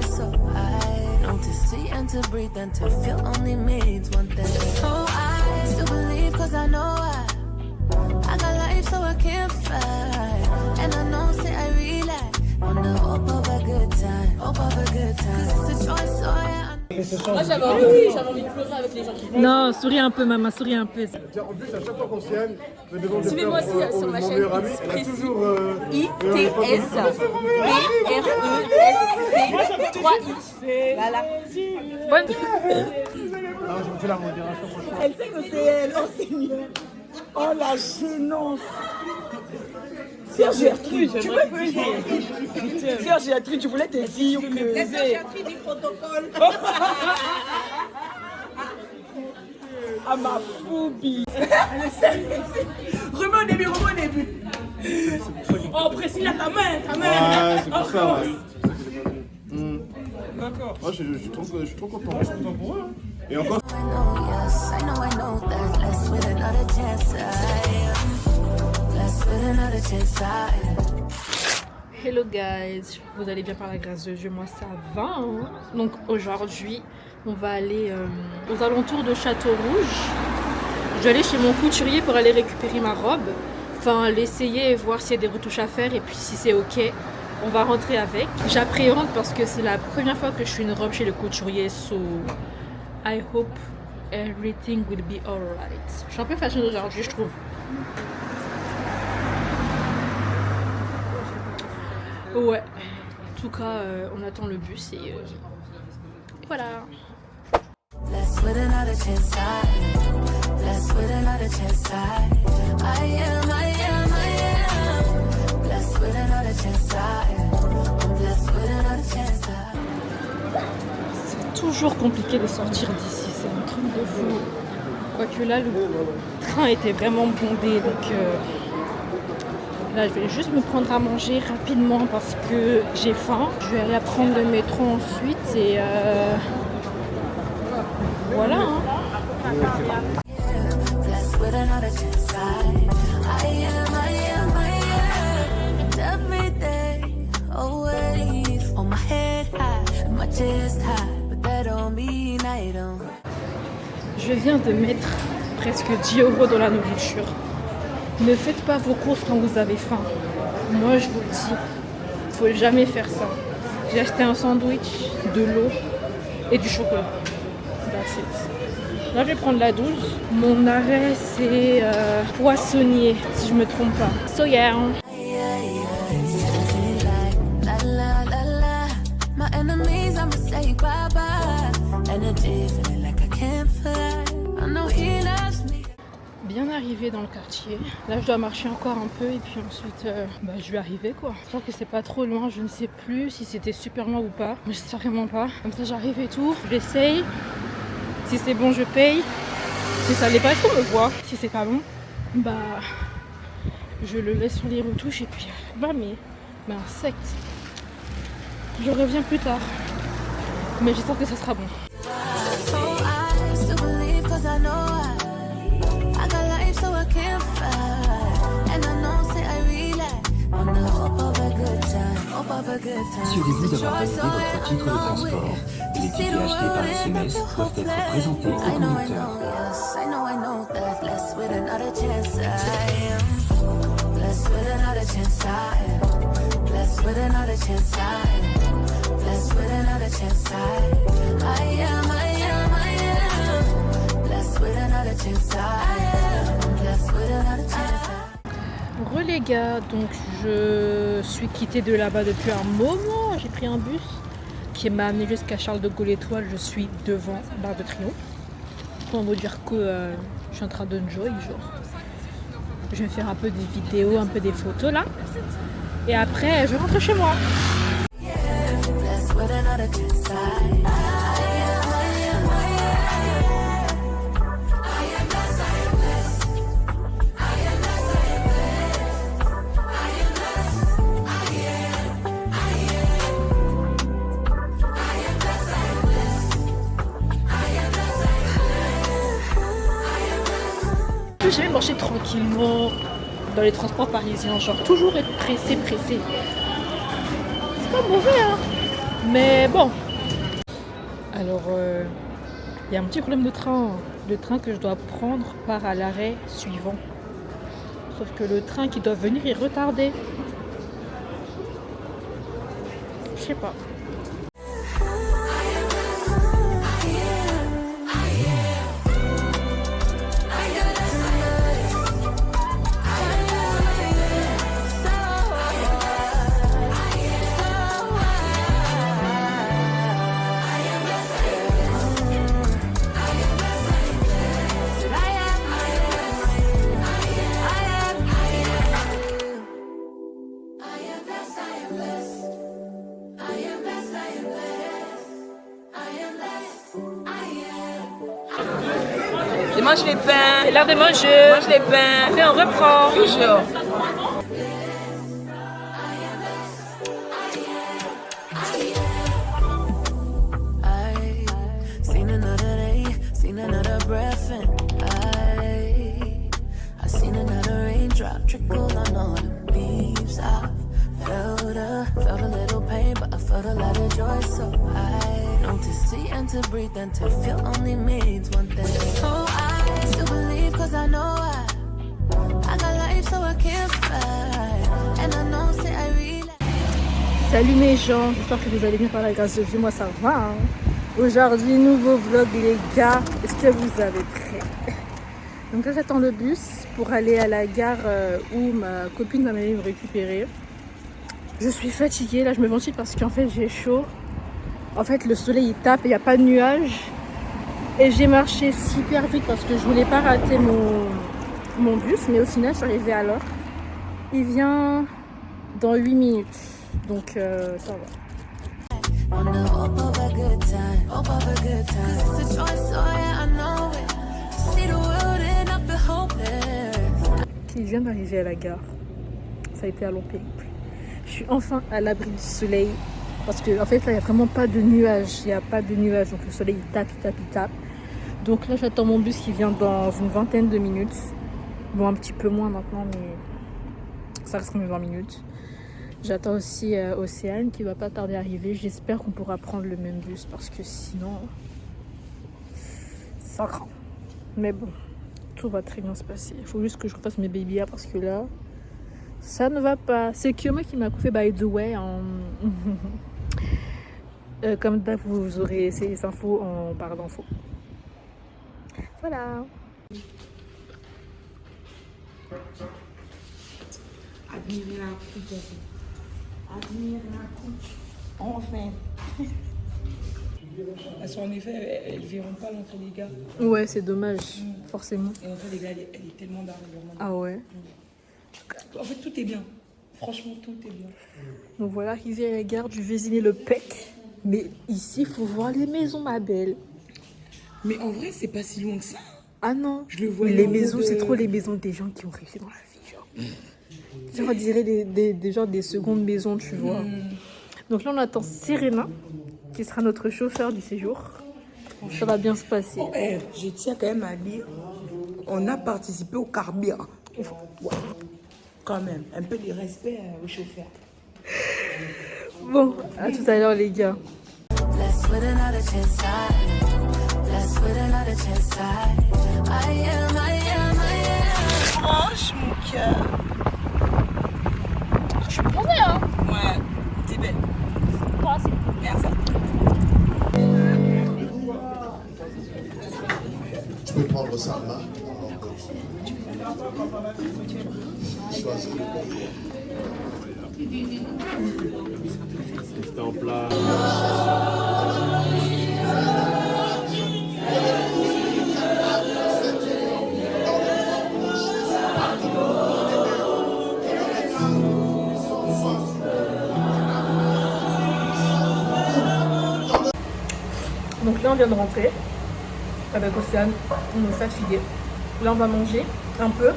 so high. Known to see and to breathe and to feel only means one thing. So I still believe cause I know I got life so I can't fight. And I know say I realize on the hope of a good time, hope of a good time. Cause it's a choice so I Moi j'avais envie de pleurer avec les gens qui vont. Non, souris un peu maman, souris un peu. Tiens, en plus, à chaque fois qu'on s'y aime, j'ai besoin de Suivez-moi aussi sur ma chaîne ITS ITS BRESC 3I. Voilà. Bonne. Elle sait que c'est elle, oh Seigneur. Oh la gênance. Sœur Gertrude, tu veux venir? Sœur Gertrude, tu voulais te dire que... La sœur Gertrude du protocole. Ah ma phobie. Remets au début, remets au début. Oh Priscilla, ta main. Ouais, c'est pour ça, ouais. D'accord. Moi, je suis trop content. Je suis content pour eux. Et encore. I know that less with another chance less with another chance Hello guys, vous allez bien par la grâce de Dieu, moi ça va hein. Donc aujourd'hui on va aller aux alentours de Château-Rouge. Je vais aller chez mon couturier pour aller récupérer ma robe, enfin l'essayer et voir s'il y a des retouches à faire et puis si c'est ok on va rentrer avec. J'appréhende parce que c'est la première fois que je fais une robe chez le couturier, so I hope everything will be alright. Je suis un peu fashion aujourd'hui je trouve. Ouais, en tout cas, on attend le bus et voilà. Less with another chance less with another chance I am blessed with another chance I'm blessed with another chance C'est toujours compliqué de sortir d'ici, c'est un truc de fou. Quoique là, le train était vraiment bondé, donc là, je vais juste me prendre à manger rapidement parce que j'ai faim. Je vais aller prendre le métro ensuite et voilà. Hein. Je viens de mettre presque 10 € dans la nourriture. Ne faites pas vos courses quand vous avez faim. Moi, je vous le dis, faut jamais faire ça. J'ai acheté un sandwich, de l'eau et du chocolat. That's it. Là, je vais prendre la 12. Mon arrêt, c'est Poissonnier, si je me trompe pas. So yeah. Bien arrivé dans le quartier. Là je dois marcher encore un peu et puis ensuite je vais arriver quoi. J'espère que c'est pas trop loin, je ne sais plus si c'était super loin ou pas. Mais j'espère vraiment pas. Comme ça j'arrive et tout. J'essaye. Si c'est bon je paye. Si ça l'est pas, est-ce qu'on me voit? Si c'est pas bon, je le laisse sur les retouches et puis mais insecte. Je reviens plus tard. Mais j'espère que ça sera bon. Assurez-vous d'avoir validé votre titre de transport. Les tickets achetés par SMS doivent être présentés au conducteur. Les gars, donc je suis quittée de là-bas depuis un moment. J'ai pris un bus qui m'a amené jusqu'à Charles de Gaulle Étoile. Je suis devant l'Arc de Triomphe. Pour vous dire que je suis en train d'enjoy, genre. Je vais faire un peu des vidéos, un peu des photos là. Et après, je rentre chez moi. Je vais marcher tranquillement dans les transports parisiens, genre toujours être pressé. C'est pas mauvais hein. Mais bon. Alors, il y a un petit problème de train. Le train que je dois prendre part à l'arrêt suivant. Sauf que le train qui doit venir est retardé. Je sais pas. Je mange les pains. C'est l'heure de manger. Je mange les pains. Après, on reprend. Toujours. I seen another day, seen another breath, and I seen another raindrop trickle on all the leaves. I felt a little pain, but I felt a lot of joy. So I know to see and to breathe and to feel only means one thing. So I still believe, cause I know I got life, so I can't fight. And I know, say I realize. Salut mes gens, j'espère que vous allez bien par la grâce de Dieu, moi ça va. Hein. Aujourd'hui, nouveau vlog les gars, est-ce que vous avez prêt? Donc là j'attends le bus pour aller à la gare où ma copine va m'aller me récupérer. Je suis fatiguée, là je me ventile parce qu'en fait j'ai chaud. En fait le soleil il tape et il n'y a pas de nuages. Et j'ai marché super vite parce que je voulais pas rater mon bus, mais au final je suis arrivée à l'heure. Il vient dans 8 minutes. Donc ça va. On the hope of a good time, hope of a good time. 'Cause it's a choice, so yeah, I know it. See the world and not be hopeless. Il vient d'arriver à la gare. Ça a été un long périple. Je suis enfin à l'abri du soleil. Parce que en fait là il n'y a vraiment pas de nuages. Il n'y a pas de nuages. Donc le soleil il tape, il tape, il tape. Donc là j'attends mon bus qui vient dans une vingtaine de minutes. Bon un petit peu moins maintenant mais ça reste quand même 20 minutes. J'attends aussi Océane qui va pas tarder à arriver. J'espère qu'on pourra prendre le même bus parce que sinon, ça craint. Mais bon, tout va très bien se passer. Il faut juste que je refasse mes baby hairs parce que là, ça ne va pas. C'est Kyoma qui m'a coiffé by the way. Comme d'hab, vous aurez ces infos en barre d'infos. Voilà. Admirez la coupe. Admirez la coupe. Enfin. Parce qu'en effet, elles ne verront pas l'entrée des gars. Ouais, c'est dommage, forcément. Et l'entrée des gars, elle est tellement d'arrière. Ah ouais. En fait, tout est bien. Franchement, tout est bien. Donc voilà, arrivé à la gare du Vésiné-le-Pec. Mais ici, il faut voir les maisons, ma belle. Mais en vrai, c'est pas si loin que ça. Ah non, Je le vois. les maisons, c'est trop les maisons des gens qui ont réussi dans la vie, genre. Genre, on dirait des secondes maisons, tu vois. Donc là, on attend Serena, qui sera notre chauffeur du séjour. Ça va bien se passer. Oh, je tiens quand même à dire, on a participé au carburant. Ouais. Quand même, un peu de respect au chauffeur. Bon, à tout à l'heure, les gars. Blessed with another chance, blessed with another chance, I am. Franche, mon cœur. Je suis posée, hein. Ouais, t'es belle. Merci. Merci. Tu peux prendre ça là. Choisis. C'est en plat. Donc là, on vient de rentrer avec Océane. On est fatigué. Là, on va manger un peu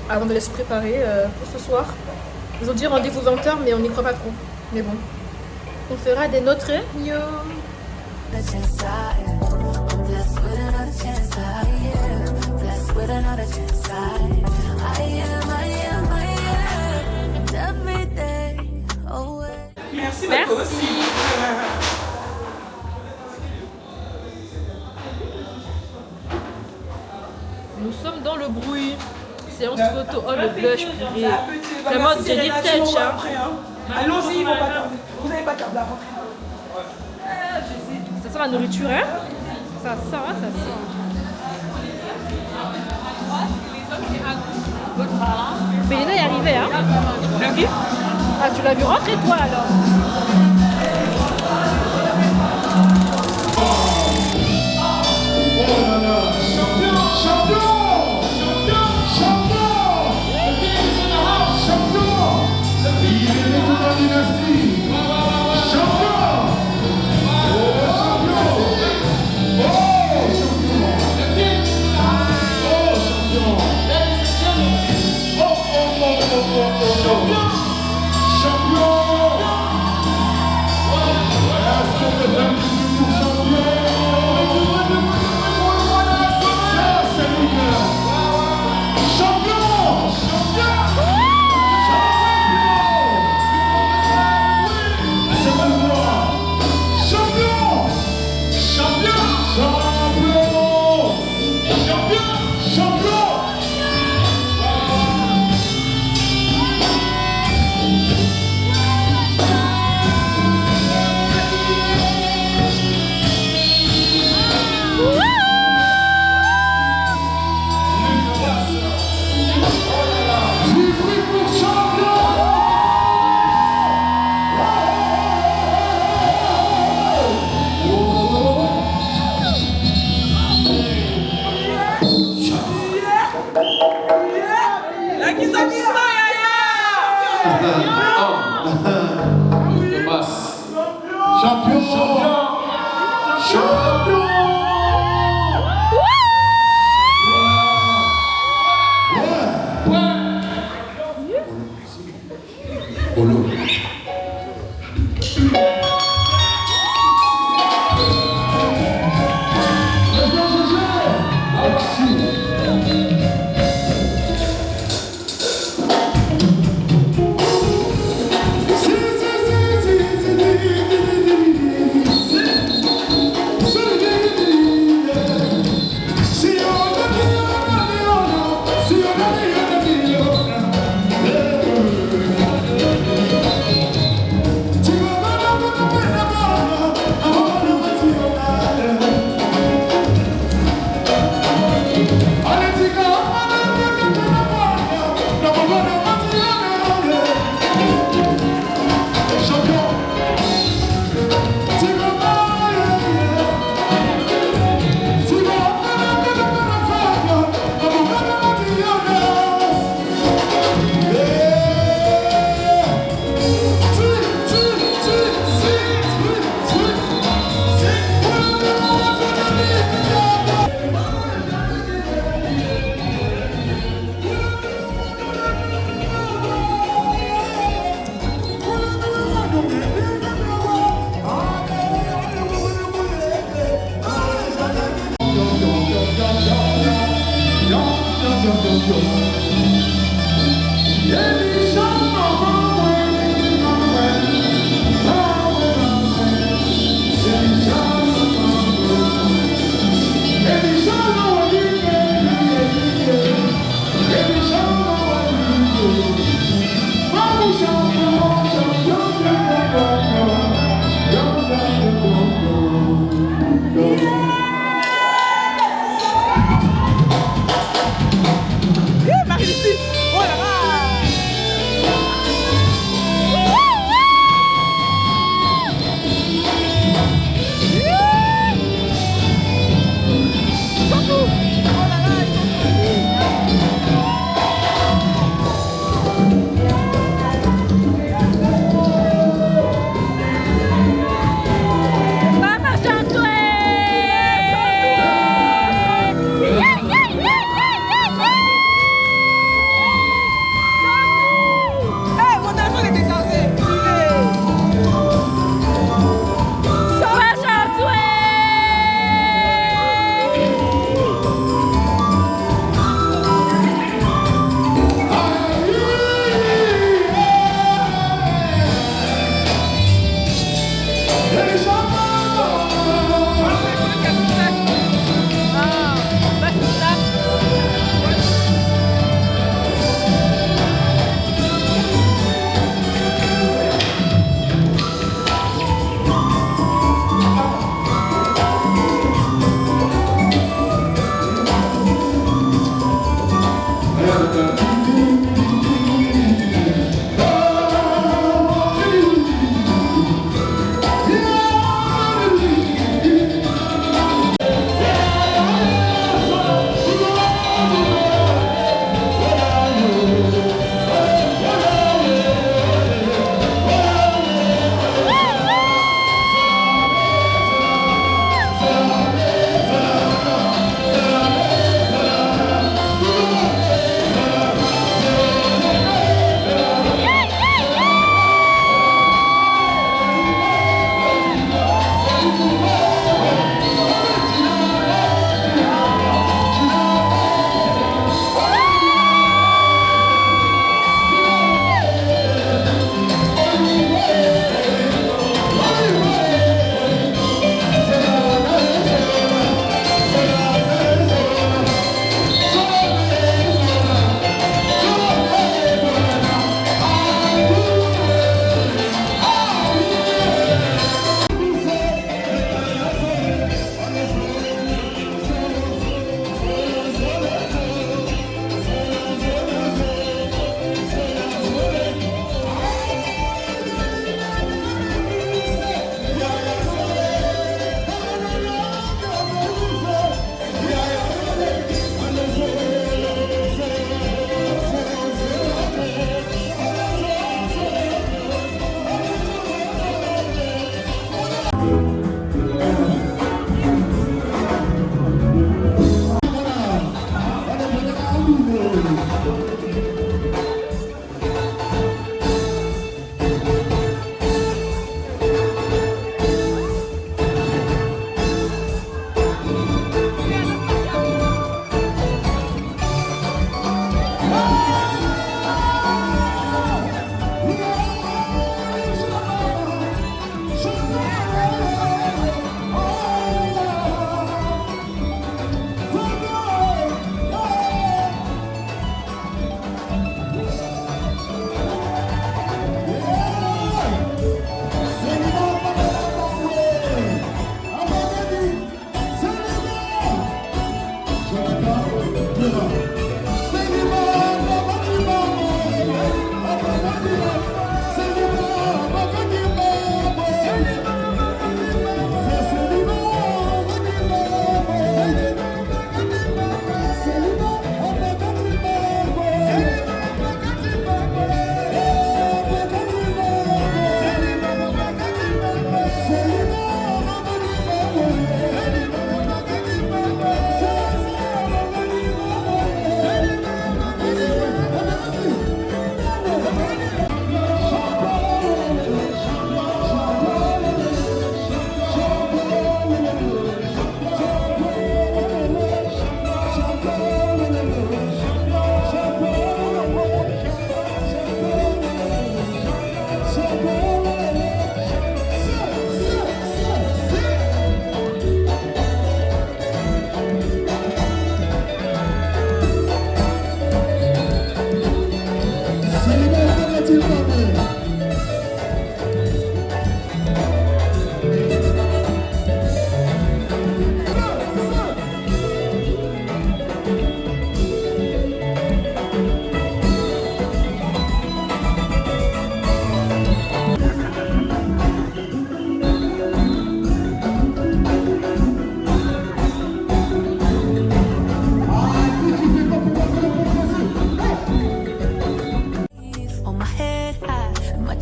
avant de se préparer pour ce soir. Ils ont dit rendez-vous 20h, mais on n'y croit pas trop. Mais bon, on fera des nôtres. Yo. Merci, mais toi aussi. Nous sommes dans le bruit. Séance photo. Oh, le blush. purée. Vraiment, j'ai dit touch. Hein. Allons-y, ils vont pas tarder. Vous n'allez pas tarder à rentrer. Ça sent la nourriture, hein? Ça sent, hein, ça sent. Mélina est arrivée, hein? Ok. Ah, tu l'as vu rentrer, toi, alors?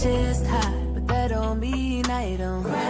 just high, but that don't mean I don't cry.